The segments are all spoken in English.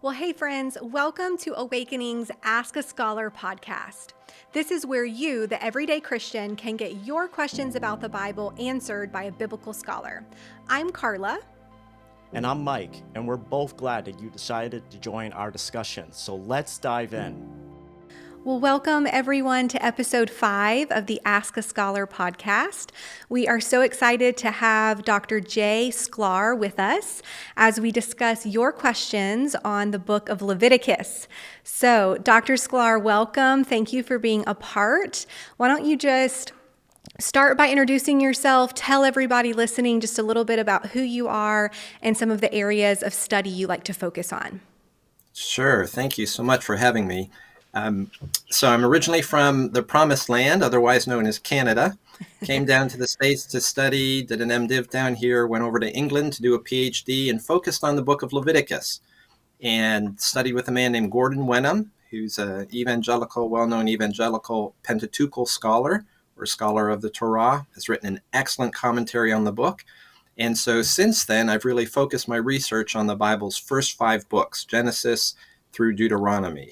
Well, hey, friends, welcome to AWKNG's Ask a Scholar podcast. This is where you, the everyday Christian, can get your questions about the Bible answered by a biblical scholar. I'm Carla. And I'm Mike, and we're both glad that you decided to join our discussion. So let's dive in. Well, welcome everyone to episode 5 of the Ask a Scholar podcast. We are so excited to have Dr. J Sclar with us as we discuss your questions on the book of Leviticus. So, Dr. Sclar, welcome. Thank you for being a part. Why don't you just start by introducing yourself, tell everybody listening just a little bit about who you are and some of the areas of study you like to focus on. Sure. Thank you so much for having me. So I'm originally from the Promised Land, otherwise known as Canada. Came down to the States to study, did an MDiv down here, went over to England to do a PhD, and focused on the book of Leviticus. And studied with a man named Gordon Wenham, who's an evangelical, well-known evangelical Pentateuchal scholar, or scholar of the Torah, has written an excellent commentary on the book. And so since then, I've really focused my research on the Bible's first 5 books, Genesis through Deuteronomy,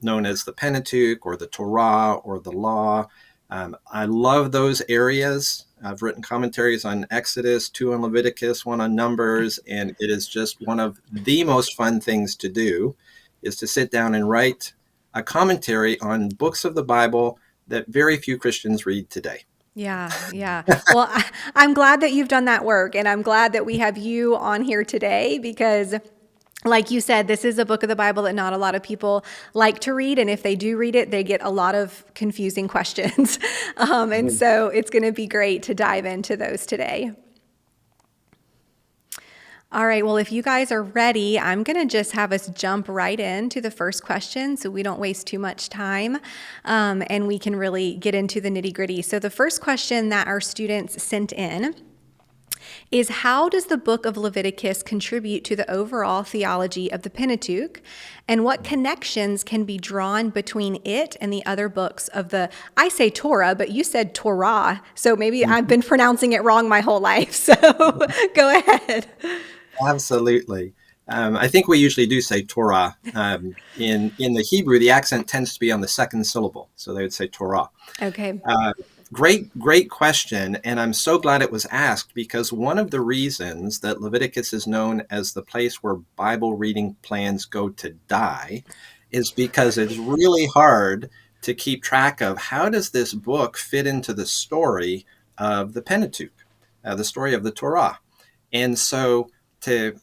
known as the Pentateuch or the Torah or the Law. I love those areas. I've written commentaries on Exodus, 2 on Leviticus, 1 on Numbers, and it is just one of the most fun things to do, is to sit down and write a commentary on books of the Bible that very few Christians read today. Yeah. Well, I'm glad that you've done that work, and I'm glad that we have you on here today because, like you said, this is a book of the Bible that not a lot of people like to read, and if they do read it, they get a lot of confusing questions. And so it's going to be great to dive into those today. All right, well, if you guys are ready, I'm going to just have us jump right into the first question so we don't waste too much time and we can really get into the nitty-gritty. So the first question that our students sent in is, how does the book of Leviticus contribute to the overall theology of the Pentateuch, and what connections can be drawn between it and the other books of the, I say Torah, but you said Torah, so maybe I've been pronouncing it wrong my whole life, so go ahead. Absolutely. I think we usually do say Torah. In the Hebrew, the accent tends to be on the second syllable, so they would say Torah. Okay. Great question, and I'm so glad it was asked, because one of the reasons that Leviticus is known as the place where Bible reading plans go to die is because it's really hard to keep track of how does this book fit into the story of the Pentateuch, the story of the Torah. And so to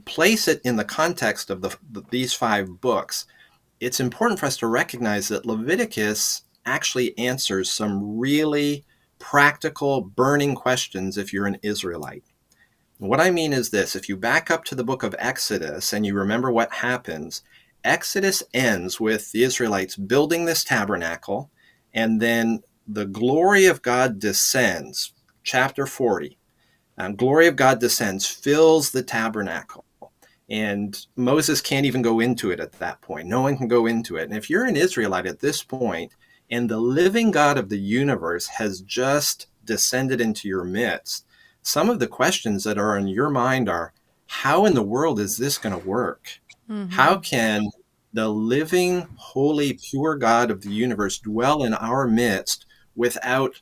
place it in the context of these 5 books, it's important for us to recognize that Leviticus actually answers some really practical, burning questions if you're an Israelite. What I mean is this: if you back up to the book of Exodus and you remember what happens, Exodus ends with the Israelites building this tabernacle, and then the glory of God descends, chapter 40. Glory of God descends, fills the tabernacle. And Moses can't even go into it at that point. No one can go into it. And if you're an Israelite at this point, and the living God of the universe has just descended into your midst, some of the questions that are in your mind are, how in the world is this going to work? Mm-hmm. How can the living, holy, pure God of the universe dwell in our midst without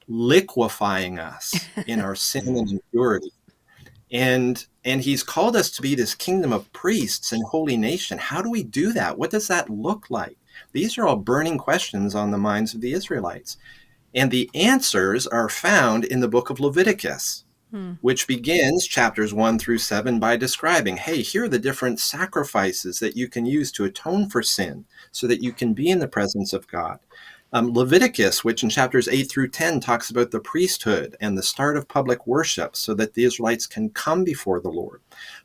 liquefying us in our sin and impurity? And he's called us to be this kingdom of priests and holy nation. How do we do that? What does that look like? These are all burning questions on the minds of the Israelites. And the answers are found in the book of Leviticus, which begins chapters 1 through 7 by describing, hey, here are the different sacrifices that you can use to atone for sin so that you can be in the presence of God. Leviticus, which in chapters 8 through 10 talks about the priesthood and the start of public worship so that the Israelites can come before the Lord.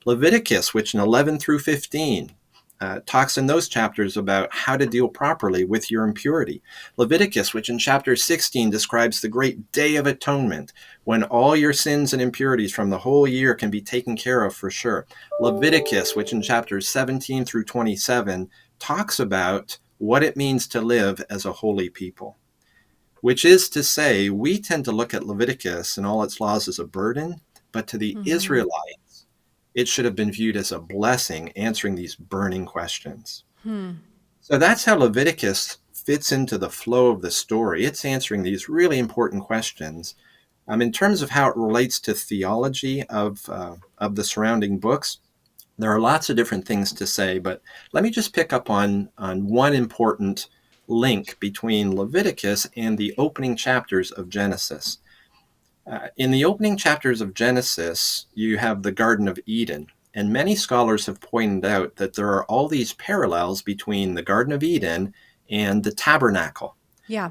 Leviticus, which in 11 through 15 talks in those chapters about how to deal properly with your impurity. Leviticus, which in chapter 16 describes the great day of atonement, when all your sins and impurities from the whole year can be taken care of for sure. Leviticus, which in chapters 17 through 27 talks about what it means to live as a holy people, which is to say, we tend to look at Leviticus and all its laws as a burden, but to the Israelites, it should have been viewed as a blessing, answering these burning questions. So that's how Leviticus fits into the flow of the story. It's answering these really important questions. In terms of how it relates to theology of the surrounding books, there are lots of different things to say, but let me just pick up on one important link between Leviticus and the opening chapters of Genesis. In the opening chapters of Genesis, you have the Garden of Eden, and many scholars have pointed out that there are all these parallels between the Garden of Eden and the tabernacle. Yeah.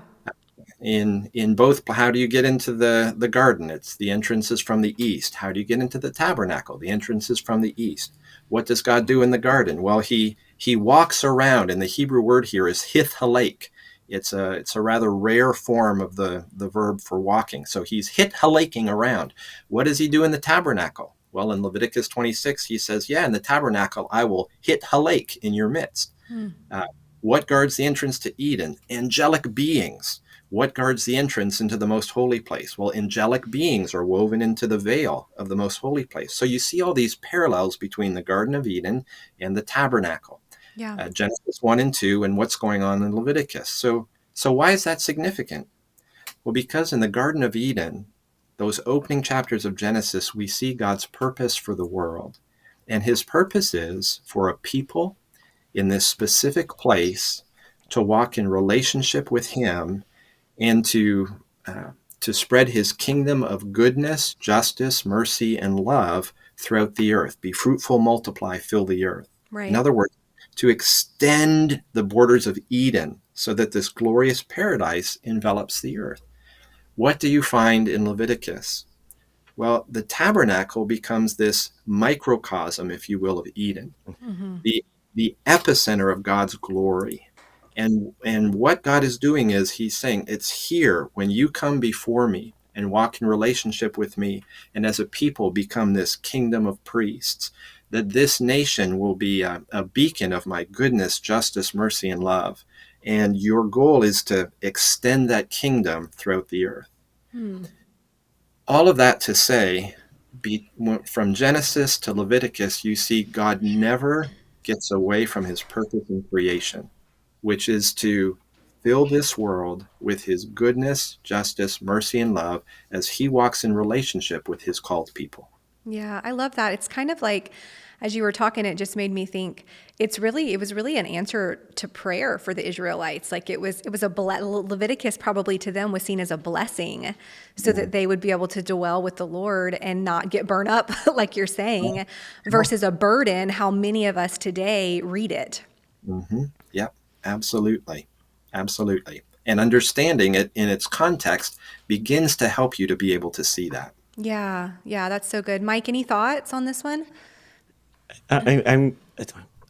In both, how do you get into the garden? It's the entrance is from the east. How do you get into the tabernacle? The entrance is from the east. What does God do in the garden? Well, he walks around, and the Hebrew word here is hith halak. It's a rather rare form of the verb for walking. So he's hith halaking around. What does he do in the tabernacle? Well, in Leviticus 26, he says, yeah, in the tabernacle, I will hith halak in your midst. What guards the entrance to Eden? Angelic beings. What guards the entrance into the most holy place? Well, angelic beings are woven into the veil of the most holy place. So you see all these parallels between the Garden of Eden and the tabernacle. Yeah. Genesis 1 and 2 and what's going on in Leviticus. So why is that significant? Well, because in the Garden of Eden, those opening chapters of Genesis, we see God's purpose for the world. And his purpose is for a people in this specific place to walk in relationship with him and to spread his kingdom of goodness, justice, mercy, and love throughout the earth. Be fruitful, multiply, fill the earth. Right. In other words, to extend the borders of Eden so that this glorious paradise envelops the earth. What do you find in Leviticus? Well, the tabernacle becomes this microcosm, if you will, of Eden, the epicenter of God's glory. And what God is doing is he's saying, it's here when you come before me and walk in relationship with me, and as a people become this kingdom of priests, that this nation will be a beacon of my goodness, justice, mercy, and love. And your goal is to extend that kingdom throughout the earth. All of that to say, from Genesis to Leviticus, you see God never gets away from his purpose in creation, which is to fill this world with his goodness, justice, mercy, and love as he walks in relationship with his called people. Yeah, I love that. It's kind of like, as you were talking, it just made me think it was really an answer to prayer for the Israelites. Like it was Leviticus probably to them was seen as a blessing so that they would be able to dwell with the Lord and not get burned up, like you're saying, versus a burden, how many of us today read it. Yep, absolutely. Absolutely. And understanding it in its context begins to help you to be able to see that. Yeah, that's so good. Mike, any thoughts on this one? I'm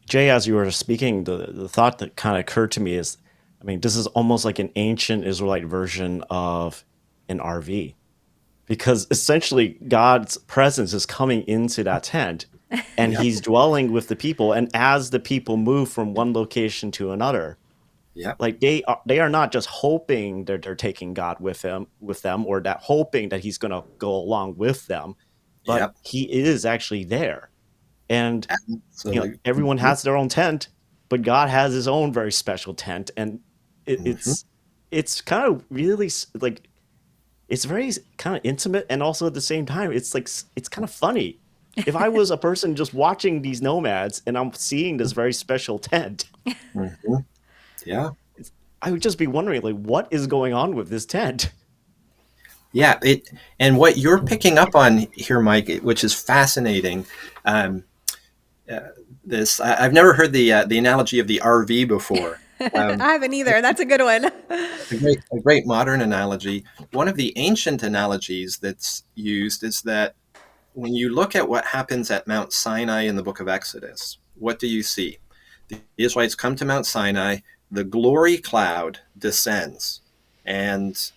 Jay, as you were speaking, the thought that kind of occurred to me is, I mean, this is almost like an ancient Israelite version of an RV, because essentially God's presence is coming into that tent, and he's dwelling with the people. And as the people move from one location to another, Yep. like they are not just hoping that they're taking God with them, or that hoping that he's going to go along with them, but Yep. he is actually there. And Absolutely. everyone has their own tent, but God has his own very special tent, and it's kind of really like, it's very kind of intimate, and also at the same time, it's like it's kind of funny. If I was a person just watching these nomads and I'm seeing this very special tent, Yeah. I would just be wondering, like, what is going on with this tent? Yeah. And what you're picking up on here, Mike, which is fascinating. I've never heard the analogy of the RV before. I haven't either. That's a good one. A great modern analogy. One of the ancient analogies that's used is that when you look at what happens at Mount Sinai in the book of Exodus, what do you see? The Israelites come to Mount Sinai, the glory cloud descends, and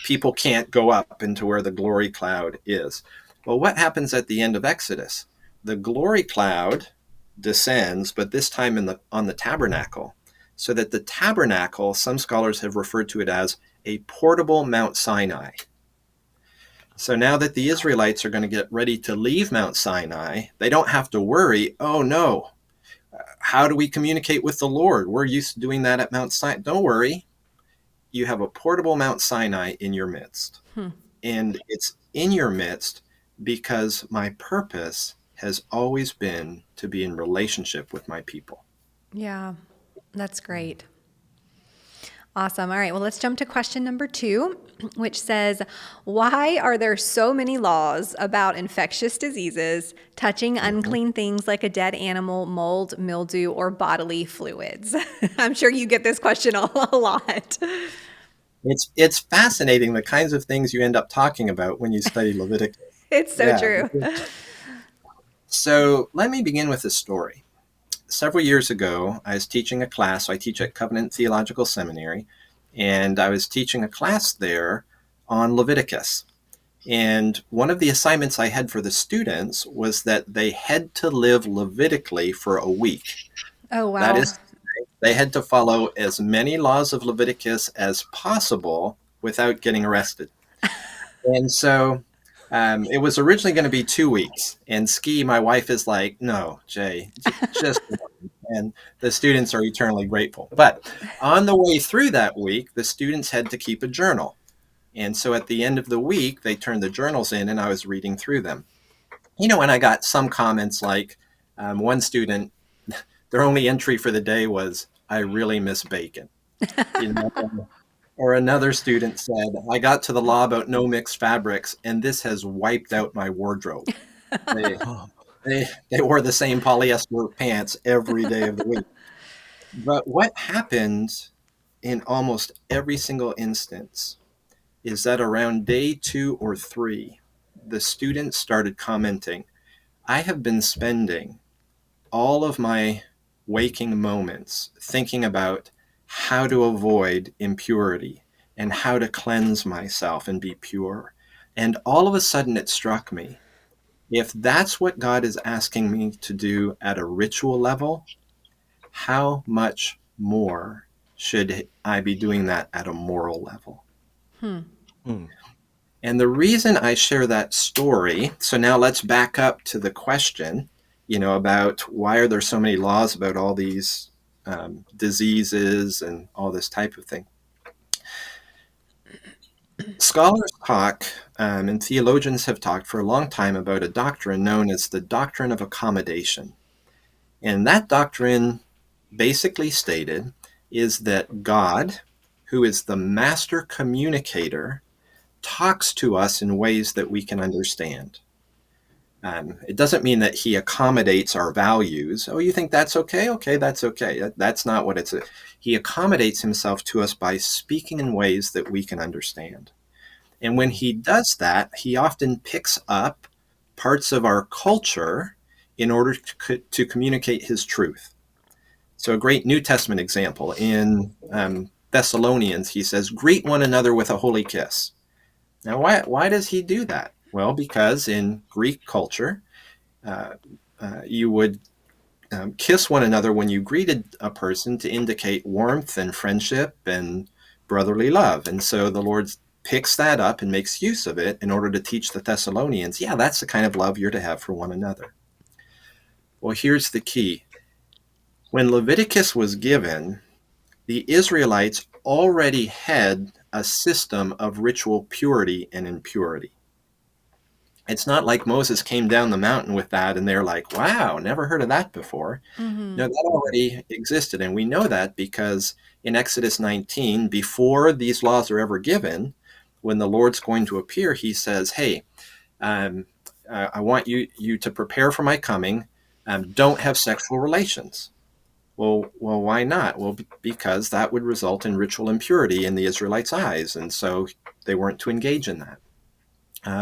people can't go up into where the glory cloud is. Well, what happens at the end of Exodus? The glory cloud descends, but this time on the tabernacle, so that the tabernacle, some scholars have referred to it as a portable Mount Sinai. So now that the Israelites are going to get ready to leave Mount Sinai, they don't have to worry, oh no, how do we communicate with the Lord? We're used to doing that at Mount Sinai. Don't worry. You have a portable Mount Sinai in your midst. And it's in your midst because my purpose has always been to be in relationship with my people. Yeah, that's great. Awesome. All right. Well, let's jump to question number 2, which says, why are there so many laws about infectious diseases touching unclean things like a dead animal, mold, mildew, or bodily fluids? I'm sure you get this question a lot. It's fascinating the kinds of things you end up talking about when you study Leviticus. It's so Yeah. true. So let me begin with a story. Several years ago, I was teaching a class. So I teach at Covenant Theological Seminary, and I was teaching a class there on Leviticus. And one of the assignments I had for the students was that they had to live Levitically for a week. Oh, wow. That is, they had to follow as many laws of Leviticus as possible without getting arrested. And so it was originally going to be 2 weeks. And Ski, my wife, is like, no, Jay, just one. And the students are eternally grateful. But on the way through that week, the students had to keep a journal. And so at the end of the week, they turned the journals in and I was reading through them. And I got some comments like one student, their only entry for the day was, I really miss bacon. Or another student said, I got to the law about no mixed fabrics, and this has wiped out my wardrobe. They, they wore the same polyester pants every day of the week. But what happened in almost every single instance is that around day 2 or 3, the students started commenting, I have been spending all of my waking moments thinking about how to avoid impurity and how to cleanse myself and be pure. And all of a sudden it struck me, if that's what God is asking me to do at a ritual level, how much more should I be doing that at a moral level? And the reason I share that story, so now let's back up to the question, about why are there so many laws about all these diseases and all this type of thing. Scholars talk, and theologians have talked for a long time about a doctrine known as the doctrine of accommodation. And that doctrine basically stated is that God, who is the master communicator, talks to us in ways that we can understand. It doesn't mean that he accommodates our values. Oh, you think that's okay? Okay, that's okay. That's not what it's. He accommodates himself to us by speaking in ways that we can understand. And when he does that, he often picks up parts of our culture in order to communicate his truth. So a great New Testament example in Thessalonians, he says, greet one another with a holy kiss. Now, why does he do that? Well, because in Greek culture, you would kiss one another when you greeted a person to indicate warmth and friendship and brotherly love. And so the Lord picks that up and makes use of it in order to teach the Thessalonians, yeah, that's the kind of love you're to have for one another. Well, here's the key. When Leviticus was given, the Israelites already had a system of ritual purity and impurity. It's not like Moses came down the mountain with that and they're like, wow, never heard of that before. No, that already existed. And we know that because in Exodus 19, before these laws are ever given, when the Lord's going to appear, he says, hey, I want you to prepare for my coming. Don't have sexual relations. Well, why not? Well, because that would result in ritual impurity in the Israelites' eyes. And so they weren't to engage in that.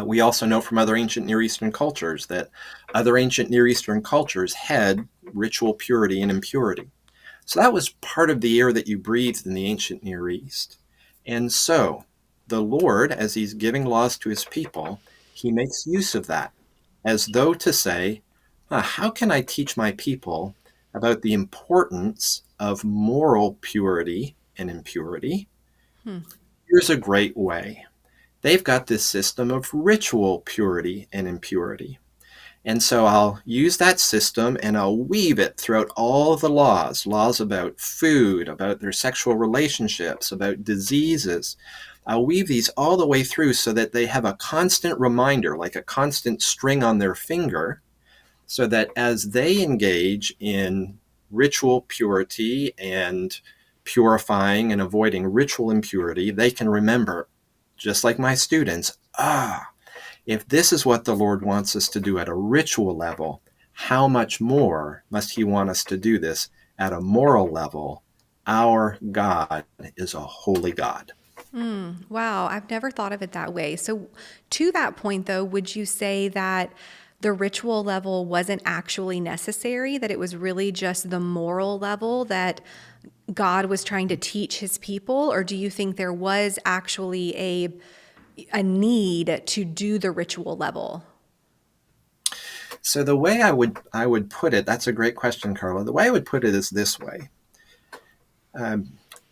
We also know from other ancient Near Eastern cultures that other ancient Near Eastern cultures had ritual purity and impurity. So that was part of the air that you breathed in the ancient Near East. And so the Lord, as he's giving laws to his people, he makes use of that as though to say, how can I teach my people about the importance of moral purity and impurity? Here's a great way. they've got this system of ritual purity and impurity. And so I'll use that system and I'll weave it throughout all of the laws about food, about their sexual relationships, about diseases. I'll weave these all the way through so that they have a constant reminder, like a constant string on their finger, so that as they engage in ritual purity and purifying and avoiding ritual impurity, they can remember, just like my students, if this is what the Lord wants us to do at a ritual level, how much more must he want us to do this at a moral level? Our God is a holy God. Wow, I've never thought of it that way. So, to that point, though, would you say that the ritual level wasn't actually necessary, that it was really just the moral level that God was trying to teach his people? Or do you think there was actually a need to do the ritual level? So the way I would put it, that's a great question, Carla. The way I would put it is this way.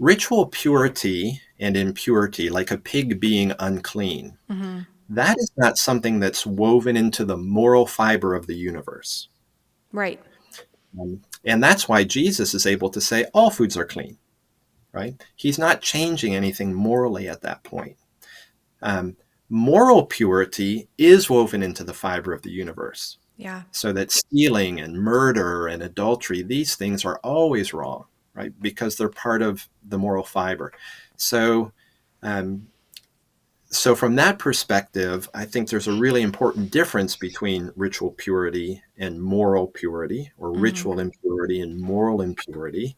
Ritual purity and impurity, like a pig being unclean, that is not something that's woven into the moral fiber of the universe. Right. And that's why Jesus is able to say all foods are clean, right? He's not changing anything morally at that point. Moral purity is woven into the fiber of the universe. Yeah. So that stealing and murder and adultery, these things are always wrong, right? Because they're part of the moral fiber. So, so from that perspective, I think there's a really important difference between ritual purity and moral purity, or ritual impurity and moral impurity.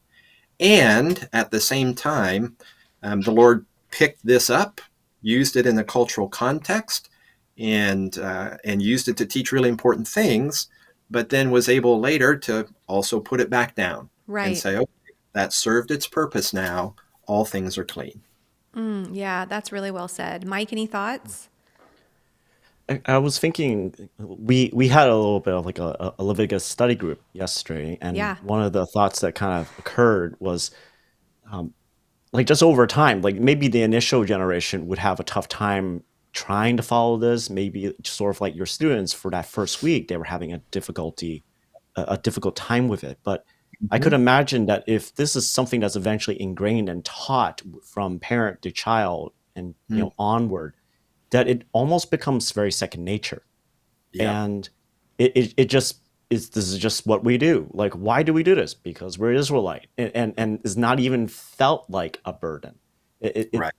And at the same time, the Lord picked this up, used it in a cultural context, and used it to teach really important things, but then was able later to also put it back down and Right. say, okay, that served its purpose now. All things are clean. Yeah, that's really well said. Mike, any thoughts? I was thinking we had a little bit of like a Leviticus study group yesterday, and Yeah. one of the thoughts that kind of occurred was like just over time, like maybe the initial generation would have a tough time trying to follow this. Maybe sort of like your students for that first week, they were having a difficult time with it. But I could Mhm. imagine that if this is something that's eventually ingrained and taught from parent to child and Mm. onward, that it almost becomes very second nature. Yeah. And it just is, this is just what we do. Like, why do we do this? Because we're Israelite, and it's not even felt like a burden. Right.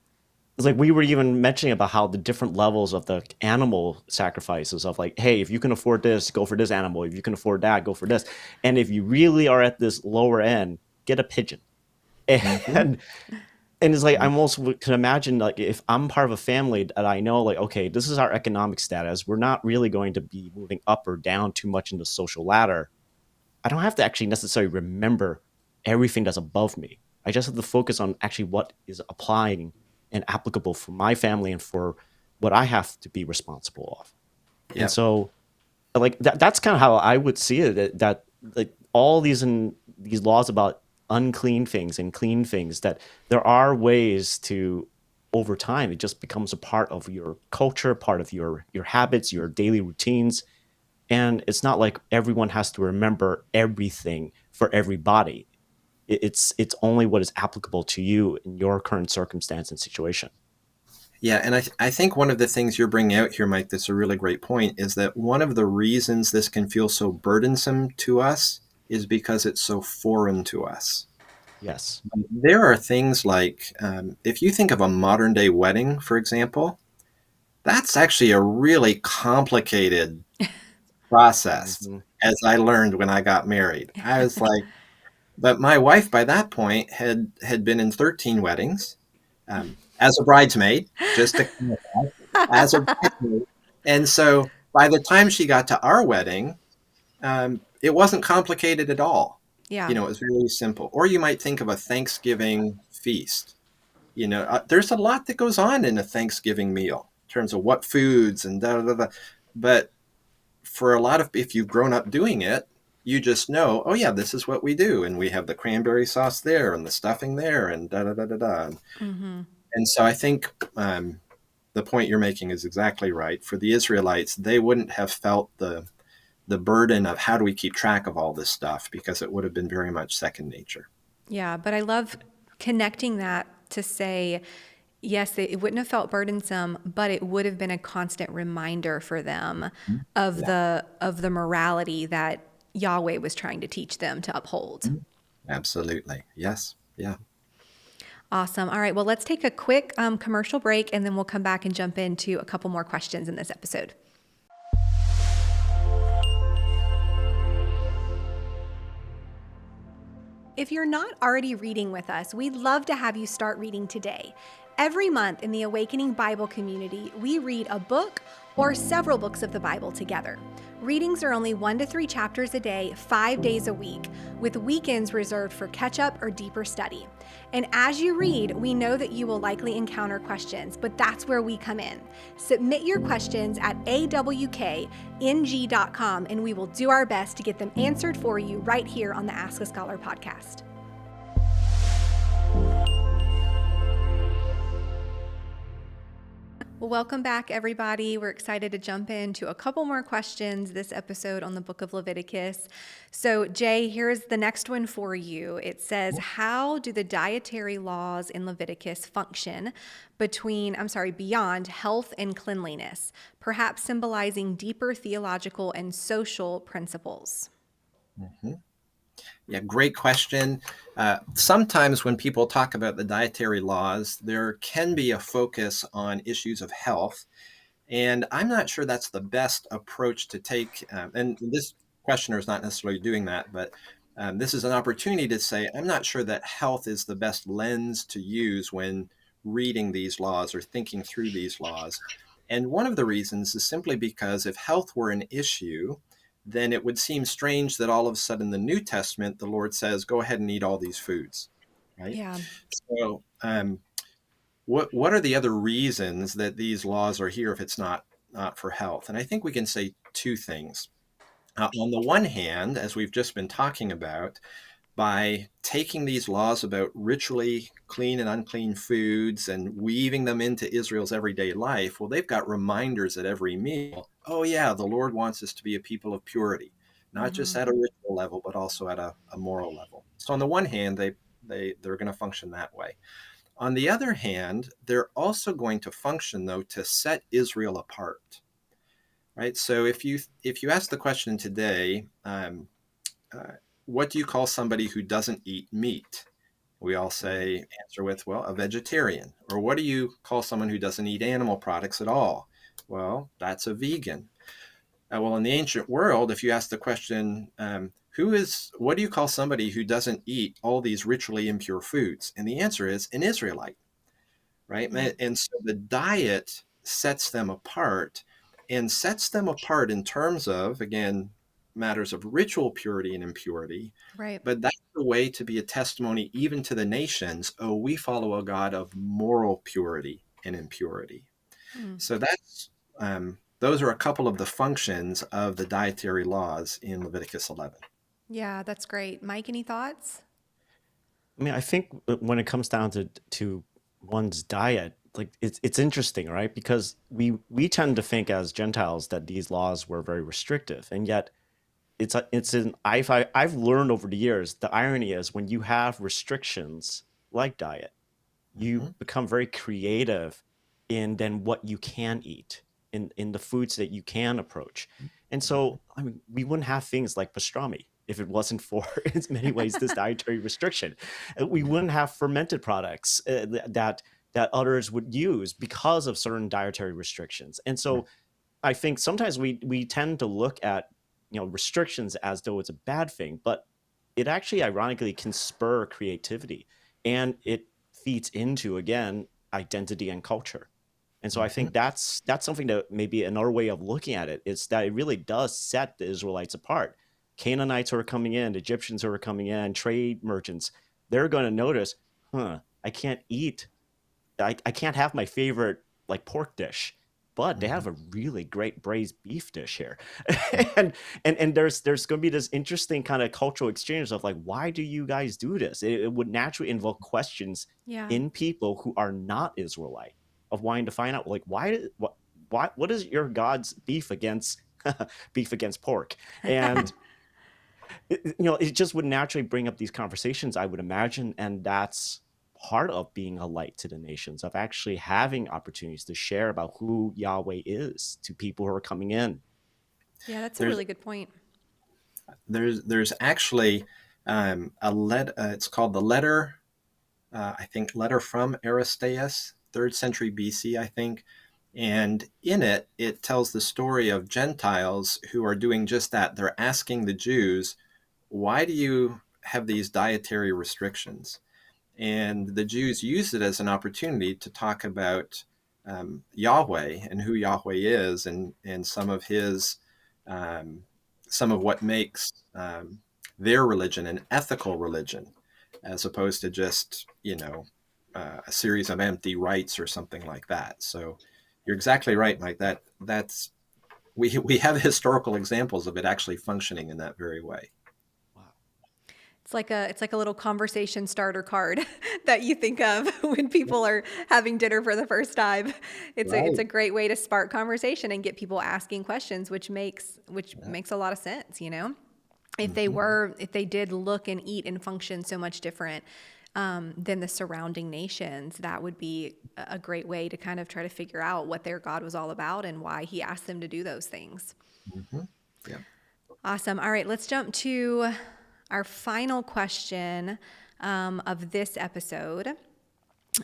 It's like we were even mentioning about how the different levels of the animal sacrifices of like, hey, if you can afford this, go for this animal. If you can afford that, go for this. And if you really are at this lower end, get a pigeon. Mhm. And and it's like I almost can imagine, like, if I'm part of a family that I know, like, okay, this is our economic status. We're not really going to be moving up or down too much in the social ladder. I don't have to actually necessarily remember everything that's above me. I just have to focus on actually what is applying and applicable for my family and for what I have to be responsible of. And Yeah. so, like that's kind of how I would see it. That like all these laws about unclean things and clean things, that there are ways to, over time, it just becomes a part of your culture, part of your habits, your daily routines. And it's not like everyone has to remember everything for everybody. It's only what is applicable to you in your current circumstance and situation. Yeah, and I think one of the things you're bringing out here, Mike, that's a really great point, is that one of the reasons this can feel so burdensome to us is because it's so foreign to us. Yes. There are things like, if you think of a modern day wedding, for example, that's actually a really complicated process, Mhm. as I learned when I got married. I was like, but my wife by that point had been in 13 weddings, as a bridesmaid, just to clarify, as a bridesmaid. And so by the time she got to our wedding, it wasn't complicated at all. Yeah. It was very simple. Or you might think of a Thanksgiving feast. There's a lot that goes on in a Thanksgiving meal in terms of what foods and da da da da. But for a lot of, if you've grown up doing it, you just know, oh yeah, this is what we do, and we have the cranberry sauce there and the stuffing there and da da da da da. And so I think the point you're making is exactly right. For the Israelites, they wouldn't have felt the burden of how do we keep track of all this stuff, because it would have been very much second nature. Yeah, but I love connecting that to say, yes, it wouldn't have felt burdensome, but it would have been a constant reminder for them of Yeah, the morality that Yahweh was trying to teach them to uphold. absolutely. Yes. Yeah. Awesome. All right. Well, let's take a quick commercial break, and then we'll come back and jump into a couple more questions in this episode. If you're not already reading with us, we'd love to have you start reading today. Every month in the Awakening Bible community, we read a book or several books of the Bible together. Readings are only 1 to 3 chapters a day, 5 days a week, with weekends reserved for catch-up or deeper study. And as you read, we know that you will likely encounter questions, but that's where we come in. Submit your questions at AWKNG.com, and we will do our best to get them answered for you right here on the Ask a Scholar podcast. Well, welcome back, everybody. We're excited to jump into a couple more questions this episode on the book of Leviticus. So, Jay, here's the next one for you. It says, how do the dietary laws in Leviticus function beyond health and cleanliness, perhaps symbolizing deeper theological and social principles? Mm-hmm. Yeah, great question. Sometimes when people talk about the dietary laws, there can be a focus on issues of health. And I'm not sure that's the best approach to take. And this questioner is not necessarily doing that, but this is an opportunity to say, I'm not sure that health is the best lens to use when reading these laws or thinking through these laws. And one of the reasons is simply because if health were an issue, then it would seem strange that all of a sudden in the New Testament, the Lord says, go ahead and eat all these foods, right? Yeah. So, what are the other reasons that these laws are here if it's not for health? And I think we can say two things. On the one hand, as we've just been talking about, by taking these laws about ritually clean and unclean foods and weaving them into Israel's everyday life, well, they've got reminders at every meal. Oh, yeah, the Lord wants us to be a people of purity, not just at a ritual level, but also at a moral level. So on the one hand, they're going to function that way. On the other hand, they're also going to function, though, to set Israel apart, right? So if you ask the question today, what do you call somebody who doesn't eat meat? We all answer with, well, a vegetarian. Or what do you call someone who doesn't eat animal products at all? Well, that's a vegan. Well, in the ancient world, if you ask the question, what do you call somebody who doesn't eat all these ritually impure foods? And the answer is an Israelite, right? And so the diet sets them apart, and sets them apart in terms of, again, matters of ritual purity and impurity. Right. But that's the way to be a testimony even to the nations. Oh, we follow a God of moral purity and impurity. So those are a couple of the functions of the dietary laws in Leviticus 11. Yeah, that's great. Mike, any thoughts? I mean, I think when it comes down to one's diet, like it's interesting, right? Because we tend to think as Gentiles that these laws were very restrictive, and yet I've learned over the years, the irony is when you have restrictions like diet, you become very creative in then what you can eat, in the foods that you can approach. And so, I mean, we wouldn't have things like pastrami if it wasn't for, in many ways, this dietary restriction. We wouldn't have fermented products that others would use because of certain dietary restrictions. And so I think sometimes we tend to look at restrictions as though it's a bad thing, but it actually ironically can spur creativity, and it feeds into, again, identity and culture. And so I think that's something that maybe another way of looking at it is that it really does set the Israelites apart. Canaanites who are coming in, Egyptians who are coming in, trade merchants, they're going to notice, I can't eat, I can't have my favorite like pork dish, but they have a really great braised beef dish here. and there's going to be this interesting kind of cultural exchange of like, why do you guys do this? It would naturally invoke questions Yeah. in people who are not Israelite of wanting to find out, like, what is your God's beef against beef against pork? And it just would naturally bring up these conversations, I would imagine, and that's part of being a light to the nations, of actually having opportunities to share about who Yahweh is to people who are coming in. Yeah, that's a There's really good point. there's actually a letter. It's called the letter. I think letter from Aristeas, 3rd century BC, I think. And in it, it tells the story of Gentiles who are doing just that. They're asking the Jews, why do you have these dietary restrictions? And the Jews used it as an opportunity to talk about Yahweh and who Yahweh is, and some of his some of what makes their religion an ethical religion, as opposed to just a series of empty rites or something like that. So you're exactly right, Mike. That's we have historical examples of it actually functioning in that very way. Wow. It's like a little conversation starter card that you think of when people are having dinner for the first time. It's a Right. great way to spark conversation and get people asking questions, which makes Yeah. a lot of sense, you know? Mhm. If they did look and eat and function so much different than the surrounding nations, that would be a great way to kind of try to figure out what their God was all about and why he asked them to do those things. Mhm. Yeah. Awesome. All right, let's jump to our final question of this episode.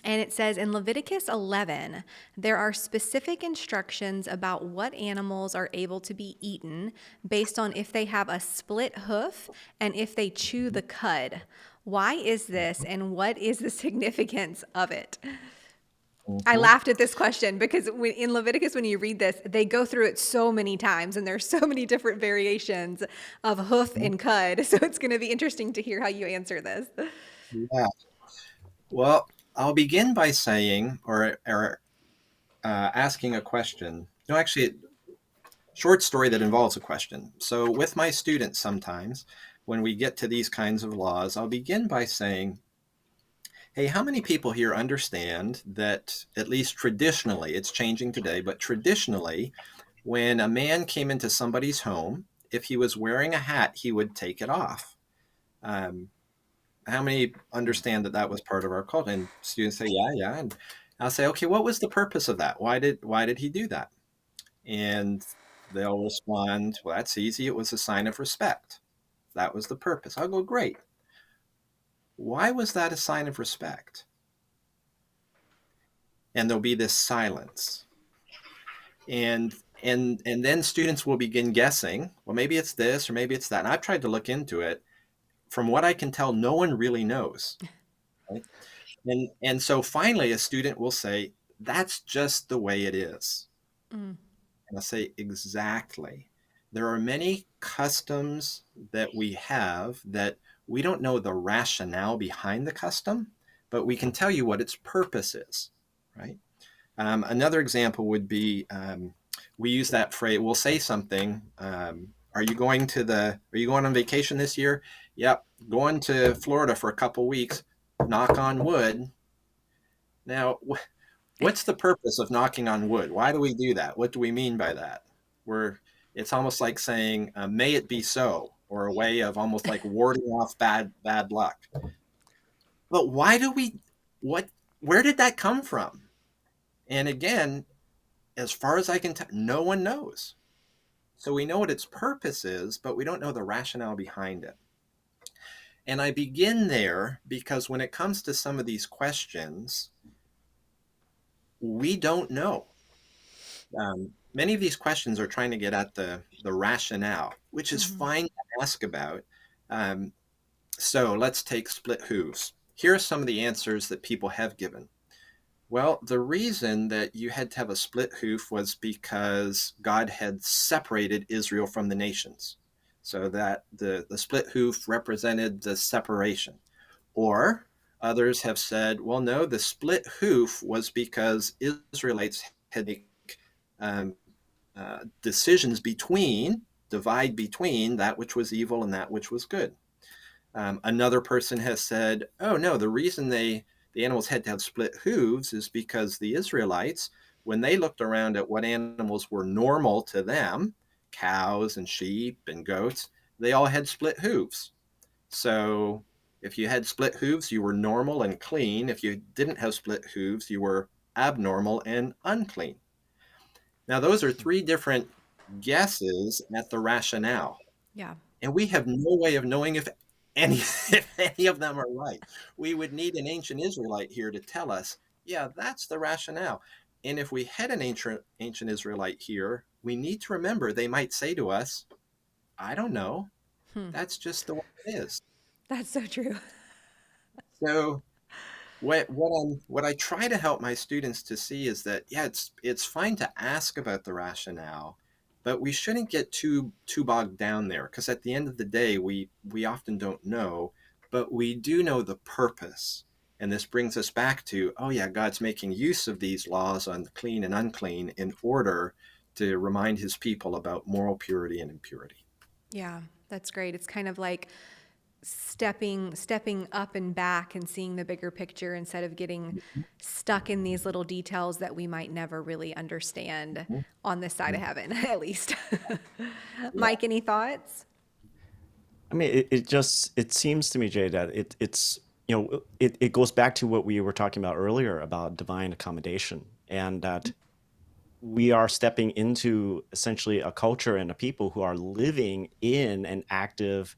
And it says in Leviticus 11, there are specific instructions about what animals are able to be eaten based on if they have a split hoof and if they chew the cud. Why is this, and what is the significance of it? I Mhm. laughed at this question because in Leviticus, when you read this, they go through it so many times and there's so many different variations of hoof and cud. So it's going to be interesting to hear how you answer this. Yeah. Well, I'll begin by saying or asking a question. No, actually, short story that involves a question. So, with my students, sometimes when we get to these kinds of laws, I'll begin by saying, hey, how many people here understand that, at least traditionally, it's changing today, but traditionally, when a man came into somebody's home, if he was wearing a hat, he would take it off. Um, how many understand that that was part of our culture? And students say, yeah, yeah. And I'll say, okay, what was the purpose of that? Why did he do that? And they'll respond, well, that's easy. It was a sign of respect. That was the purpose. I'll go, great. Why was that a sign of respect? And there'll be this silence. And then students will begin guessing, well, maybe it's this or maybe it's that. And I've tried to look into it. From what I can tell, no one really knows. Right? And so finally a student will say, that's just the way it is. Mm. And I say, exactly. There are many customs that we have that we don't know the rationale behind the custom, but we can tell you what its purpose is, right? Another example would be we use that phrase. We'll say something. Are you going on vacation this year? Yep, going to Florida for a couple weeks. Knock on wood. Now, what's the purpose of knocking on wood? Why do we do that? What do we mean by that? It's almost like saying, "May it be so," or a way of almost like warding off bad luck. But why do we? What? Where did that come from? And again, as far as I can tell, no one knows. So we know what its purpose is, but we don't know the rationale behind it. And I begin there because when it comes to some of these questions, we don't know. Many of these questions are trying to get at the rationale, which is Mhm. fine to ask about. Um, so let's take split hooves. Here are some of the answers that people have given. Well, the reason that you had to have a split hoof was because God had separated Israel from the nations. So that the split hoof represented the separation. Or others have said, well, no, the split hoof was because Israelites had to make um, decisions divide between that which was evil and that which was good. Another person has said, oh no, the reason they the animals had to have split hooves is because the Israelites, when they looked around at what animals were normal to them, cows and sheep and goats, they all had split hooves. So if you had split hooves, you were normal and clean. If you didn't have split hooves, you were abnormal and unclean. Now, those are three different guesses at the rationale. Yeah. And we have no way of knowing any, if any of them are right. We would need an ancient Israelite here to tell us, yeah, that's the rationale. And if we had an ancient Israelite here, we need to remember they might say to us, I don't know. That's just the way it is. That's so true. So what I try to help my students to see is that, yeah, it's fine to ask about the rationale, but we shouldn't get too bogged down there, because at the end of the day we often don't know, but we do know the purpose. And this brings us back to, oh yeah, God's making use of these laws on clean and unclean in order to remind his people about moral purity and impurity. Yeah, that's great. It's kind of like stepping up and back and seeing the bigger picture instead of getting stuck in these little details that we might never really understand on this side of heaven, at least. Yeah. Mike, any thoughts? I mean, it seems to me, Jay, that it's it goes back to what we were talking about earlier about divine accommodation, and that we are stepping into essentially a culture and a people who are living in an active,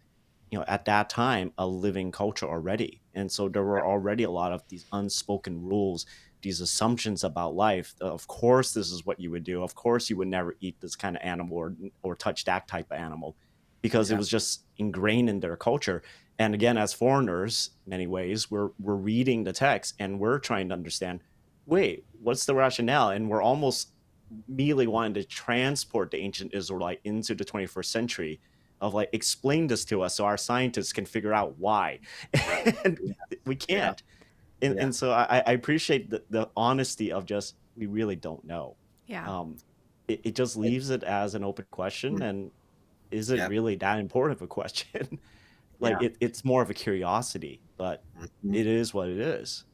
at that time, a living culture already. And so there were already a lot of these unspoken rules, these assumptions about life. Of course, this is what you would do. Of course, you would never eat this kind of animal, or touch that type of animal, because it Yeah. was just ingrained in their culture. And again, as foreigners, in many ways, we're reading the text and we're trying to understand, wait, what's the rationale? And we're almost immediately wanting to transport the ancient Israelite into the 21st century, of like, explain this to us so our scientists can figure out why. Right. And Yeah. we Yeah. can't. And, Yeah. and so I appreciate the honesty of just, we really don't know. Yeah. Um, it just leaves it as an open question. And is it Yeah. really that important of a question? Like, Yeah. it's more of a curiosity, but Mhm. it is what it is.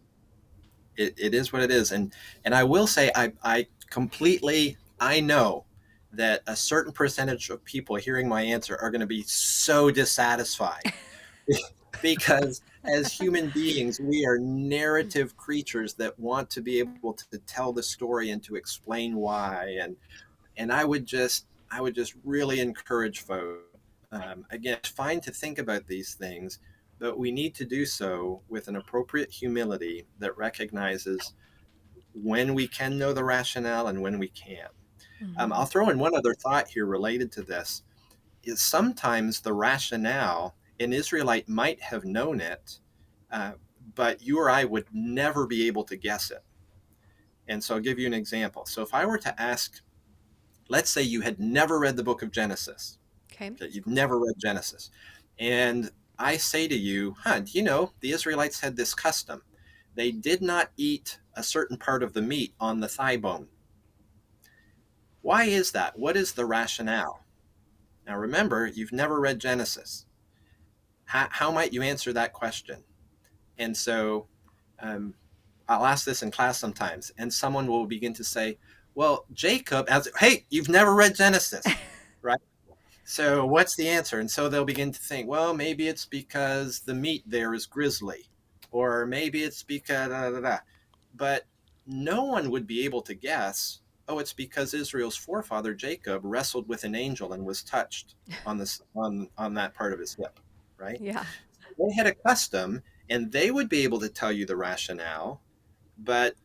It is what it is. And I will say, I completely, I know that a certain percentage of people hearing my answer are going to be so dissatisfied because as human beings, we are narrative creatures that want to be able to tell the story and to explain why. And I would just really encourage folks. Again, it's fine to think about these things, but we need to do so with an appropriate humility that recognizes when we can know the rationale and when we can't. Hmm. I'll throw in one other thought here related to this: is sometimes the rationale, an Israelite might have known it, uh, but you or I would never be able to guess it. And so I'll give you an example. So if I were to ask, let's say you had never read the book of Genesis, Okay. that you've never read Genesis, and I say to you, do you know the Israelites had this custom? They did not eat a certain part of the meat on the thigh bone. Why is that? What is the rationale? Now remember, you've never read Genesis. How might you answer that question? And so um, I'll ask this in class sometimes, and someone will begin to say, well, Jacob, hey, you've never read Genesis, right? So what's the answer? And so they'll begin to think, well, maybe it's because the meat there is grizzly, or maybe it's because da, da, da. But no one would be able to guess, oh, it's because Israel's forefather Jacob wrestled with an angel and was touched on this on that part of his hip, right? Yeah. They had a custom, and they would be able to tell you the rationale. But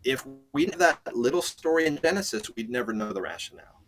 if we knew that little story in Genesis, we'd never know the rationale.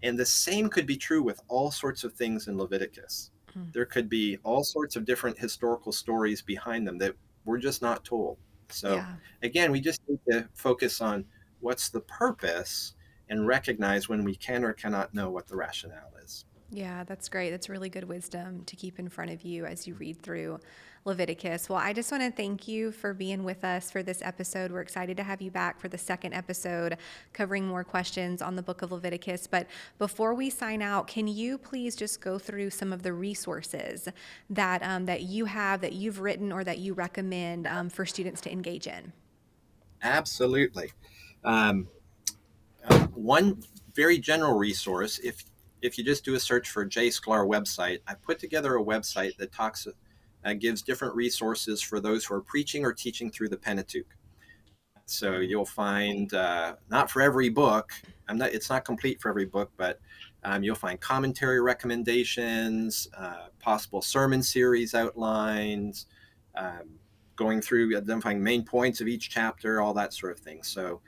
And the same could be true with all sorts of things in Leviticus. Mm. There could be all sorts of different historical stories behind them that we're just not told. So, Yeah. again, we just need to focus on what's the purpose and recognize when we can or cannot know what the rationale is. Yeah, that's great. That's really good wisdom to keep in front of you as you read through Leviticus. Well, I just want to thank you for being with us for this episode. We're excited to have you back for the second episode, covering more questions on the book of Leviticus. But before we sign out, can you please just go through some of the resources that you have, that you've written, or that you recommend for students to engage in? Absolutely. Um, One very general resource, if you just do a search for J Sclar website, I put together a website that gives different resources for those who are preaching or teaching through the Pentateuch. So you'll find, not for every book, it's not complete for every book, but you'll find commentary recommendations, possible sermon series outlines, going through identifying main points of each chapter, all that sort of thing. So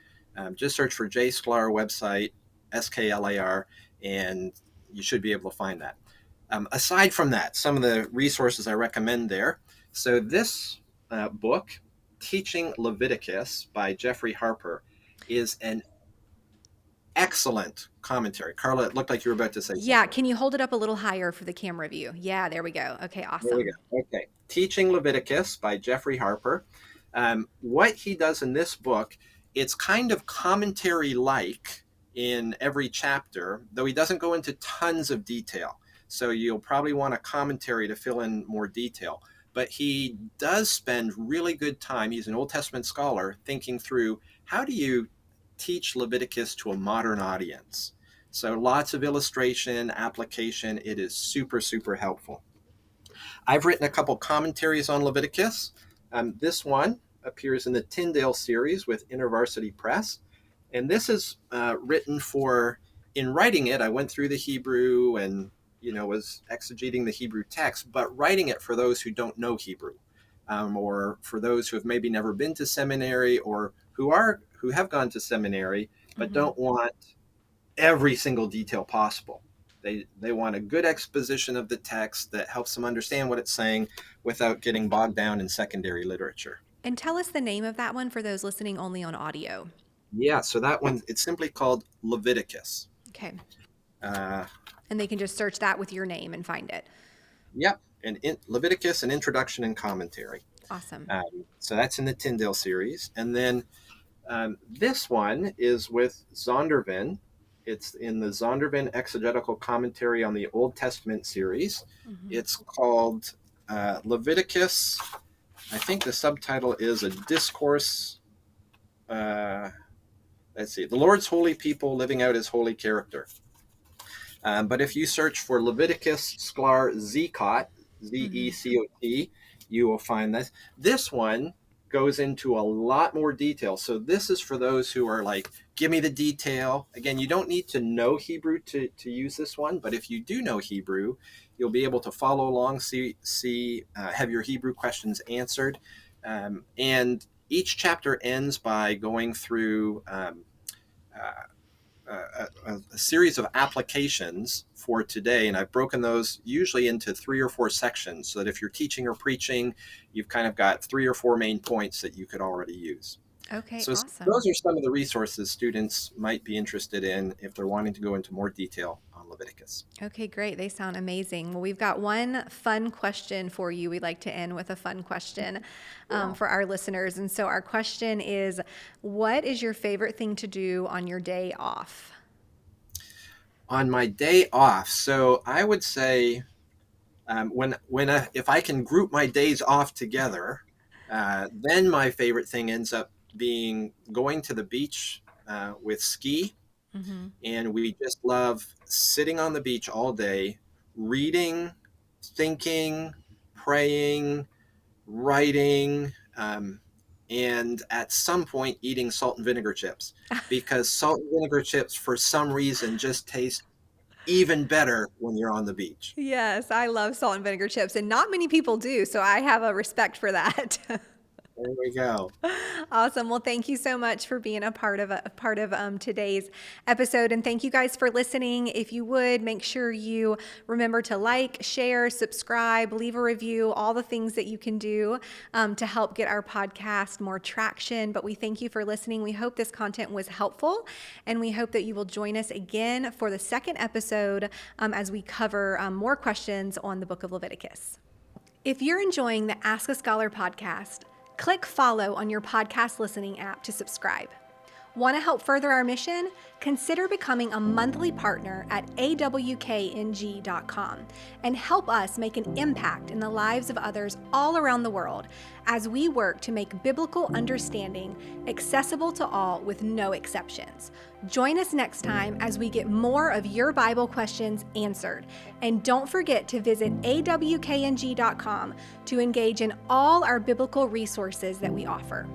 just search for J Sclar website, Sklar, and you should be able to find that. Aside from that, some of the resources I recommend there. So this book, Teaching Leviticus by Jeffrey Harper, is an excellent commentary. Carla, it looked like you were about to say Yeah, something. can you hold it up a little higher for the camera view? Yeah, there we go. Okay, There we awesome. go. Okay. Teaching Leviticus by Jeffrey Harper. What he does in this book, it's kind of commentary-like in every chapter, though he doesn't go into tons of detail. So you'll probably want a commentary to fill in more detail. But he does spend really good time, he's an Old Testament scholar, thinking through how do you teach Leviticus to a modern audience. So lots of illustration, application. It is super, super helpful. I've written a couple commentaries on Leviticus. This one appears in the Tyndale series with InterVarsity Press. And this is written for, in writing it, I went through the Hebrew and, was exegeting the Hebrew text, but writing it for those who don't know Hebrew, or for those who have maybe never been to seminary, or who have gone to seminary, but don't want every single detail possible. They want a good exposition of the text that helps them understand what it's saying without getting bogged down in secondary literature. And tell us the name of that one for those listening only on audio. Yeah, so that one, it's simply called Leviticus. Okay. Uh, And they can just search that with your name and find it. yep, and Leviticus, an introduction and commentary. Awesome. So that's in the Tyndale series. And then this one is with Zondervan. It's in the Zondervan Exegetical Commentary on the Old Testament series. It's called Leviticus. I think the subtitle is A Discourse. Let's see, The Lord's Holy People Living Out His Holy Character. But if you search for Leviticus Sklar Zecot, Zecot, you will find this. This one goes into a lot more detail. So this is for those who are like, give me the detail. Again, you don't need to know Hebrew to use this one, but if you do know Hebrew, you'll be able to follow along, have your Hebrew questions answered. And each chapter ends by going through a series of applications for today, and I've broken those usually into 3 or 4 sections so that if you're teaching or preaching, you've kind of got 3 or 4 main points that you could already use. Okay, So awesome. those are some of the resources students might be interested in if they're wanting to go into more detail on Leviticus. Okay, great. They sound amazing. Well, we've got one fun question for you. We'd like to end with a fun question for our listeners. And so our question is, what is your favorite thing to do on your day off? On my day off, so I would say if I can group my days off together, then my favorite thing ends up being going to the beach with ski. And we just love sitting on the beach all day, reading, thinking, praying, writing, and at some point eating salt and vinegar chips, because salt and vinegar chips, for some reason, just taste even better when you're on the beach. Yes, I love salt and vinegar chips, and not many people do, so I have a respect for that. There we go. Awesome. Well, thank you so much for being a part of today's episode, and thank you guys for listening. If you would, make sure you remember to like, share, subscribe, leave a review, all the things that you can do to help get our podcast more traction. But we thank you for listening. We hope this content was helpful, and we hope that you will join us again for the second episode as we cover more questions on the book of Leviticus. If you're enjoying the Ask a Scholar podcast, click follow on your podcast listening app to subscribe. Want to help further our mission? Consider becoming a monthly partner at AWKNG.com and help us make an impact in the lives of others all around the world as we work to make biblical understanding accessible to all with no exceptions. Join us next time as we get more of your Bible questions answered. And don't forget to visit AWKNG.com to engage in all our biblical resources that we offer.